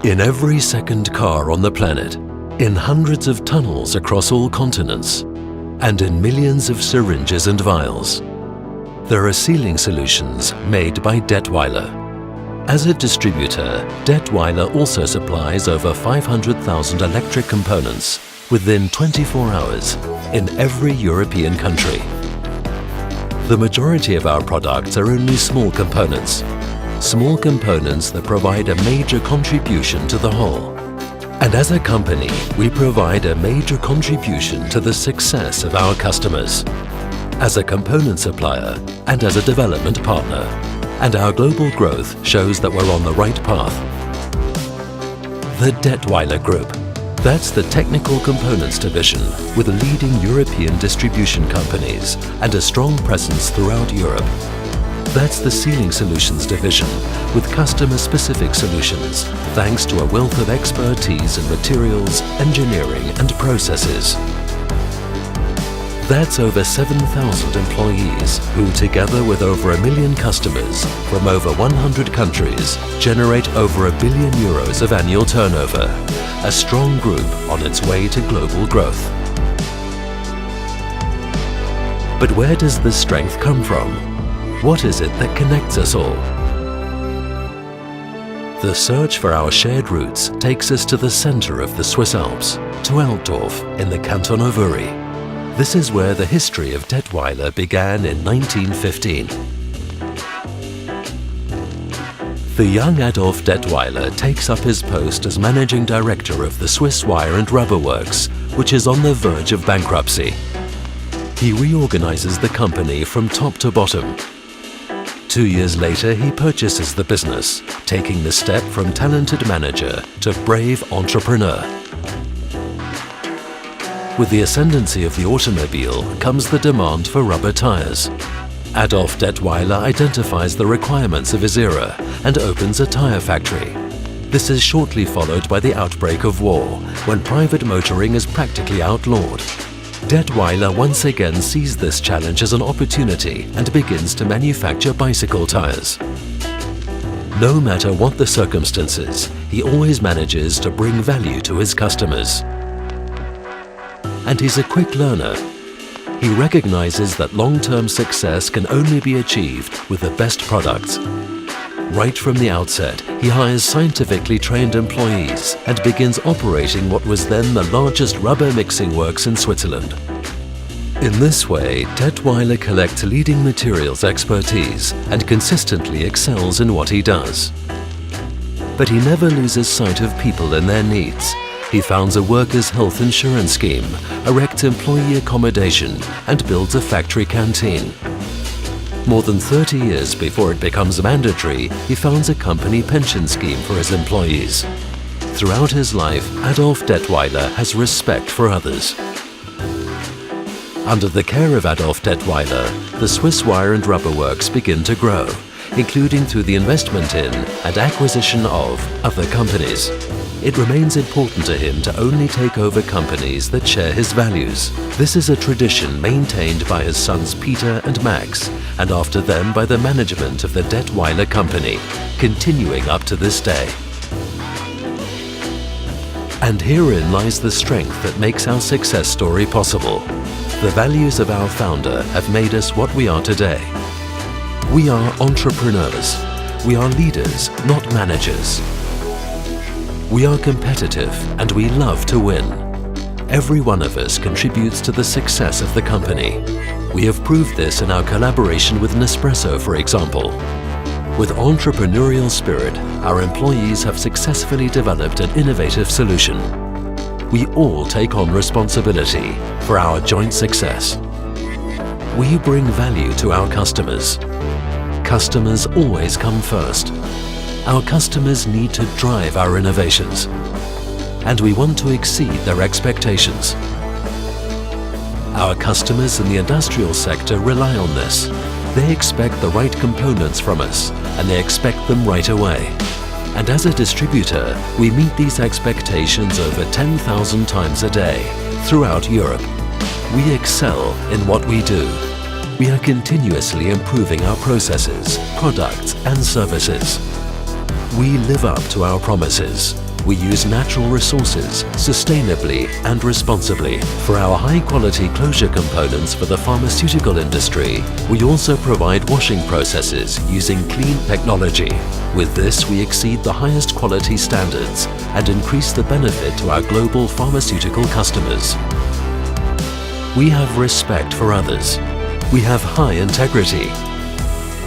In every second car on the planet, in hundreds of tunnels across all continents, and in millions of syringes and vials, there are sealing solutions made by Datwyler. As a distributor, Datwyler also supplies over 500,000 electric components within 24 hours in every European country. The majority of our products are only small components that provide a major contribution to the whole. And as a company, we provide a major contribution to the success of our customers, as a component supplier and as a development partner. And our global growth shows that we're on the right path. The Datwyler Group. That's the technical components division with leading European distribution companies and a strong presence throughout Europe. That's the Sealing Solutions division with customer-specific solutions thanks to a wealth of expertise in materials, engineering and processes. That's over 7,000 employees who, together with over 1 million customers from over 100 countries, generate over €1 billion of annual turnover, a strong group on its way to global growth. But where does this strength come from? What is it that connects us all? The search for our shared roots takes us to the center of the Swiss Alps, to Altdorf in the canton of Uri. This is where the history of Datwyler began in 1915. The young Adolf Datwyler takes up his post as managing director of the Swiss Wire and Rubber Works, which is on the verge of bankruptcy. He reorganizes the company from top to bottom. 2 years later, he purchases the business, taking the step from talented manager to brave entrepreneur. With the ascendancy of the automobile comes the demand for rubber tires. Adolf Datwyler identifies the requirements of his era and opens a tire factory. This is shortly followed by the outbreak of war, when private motoring is practically outlawed. Datwyler once again sees this challenge as an opportunity and begins to manufacture bicycle tires. No matter what the circumstances, he always manages to bring value to his customers. And he's a quick learner. He recognizes that long-term success can only be achieved with the best products. Right from the outset, he hires scientifically trained employees and begins operating what was then the largest rubber mixing works in Switzerland. In this way, Datwyler collects leading materials expertise and consistently excels in what he does. But he never loses sight of people and their needs. He founds a workers' health insurance scheme, erects employee accommodation, and builds a factory canteen. More than 30 years before it becomes mandatory, he founds a company pension scheme for his employees. Throughout his life, Adolf Datwyler has respect for others. Under the care of Adolf Datwyler, the Swiss Wire and Rubber Works begin to grow, including through the investment in and acquisition of other companies. It remains important to him to only take over companies that share his values. This is a tradition maintained by his sons Peter and Max, and after them by the management of the Datwyler company, continuing up to this day. And herein lies the strength that makes our success story possible. The values of our founder have made us what we are today. We are entrepreneurs. We are leaders, not managers. We are competitive and we love to win. Every one of us contributes to the success of the company. We have proved this in our collaboration with Nespresso, for example. With entrepreneurial spirit, our employees have successfully developed an innovative solution. We all take on responsibility for our joint success. We bring value to our customers. Customers always come first. Our customers need to drive our innovations, and we want to exceed their expectations. Our customers in the industrial sector rely on this. They expect the right components from us, and they expect them right away. And as a distributor, we meet these expectations over 10,000 times a day throughout Europe. We excel in what we do. We are continuously improving our processes, products and services. We live up to our promises. We use natural resources sustainably and responsibly. For our high-quality closure components for the pharmaceutical industry, we also provide washing processes using clean technology. With this, we exceed the highest quality standards and increase the benefit to our global pharmaceutical customers. We have respect for others. We have high integrity.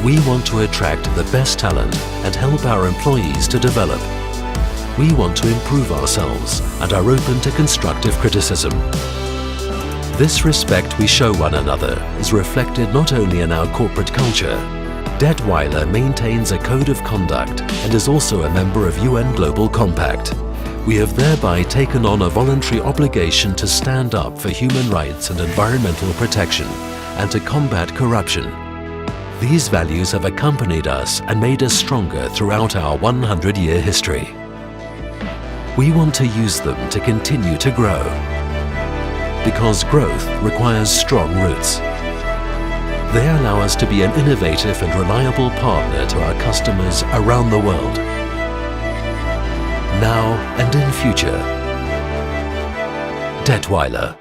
We want to attract the best talent and help our employees to develop. We want to improve ourselves and are open to constructive criticism. This respect we show one another is reflected not only in our corporate culture. Datwyler maintains a code of conduct and is also a member of UN Global Compact. We have thereby taken on a voluntary obligation to stand up for human rights and environmental protection and to combat corruption. These values have accompanied us and made us stronger throughout our 100-year history. We want to use them to continue to grow, because growth requires strong roots. They allow us to be an innovative and reliable partner to our customers around the world, now and in future. Datwyler.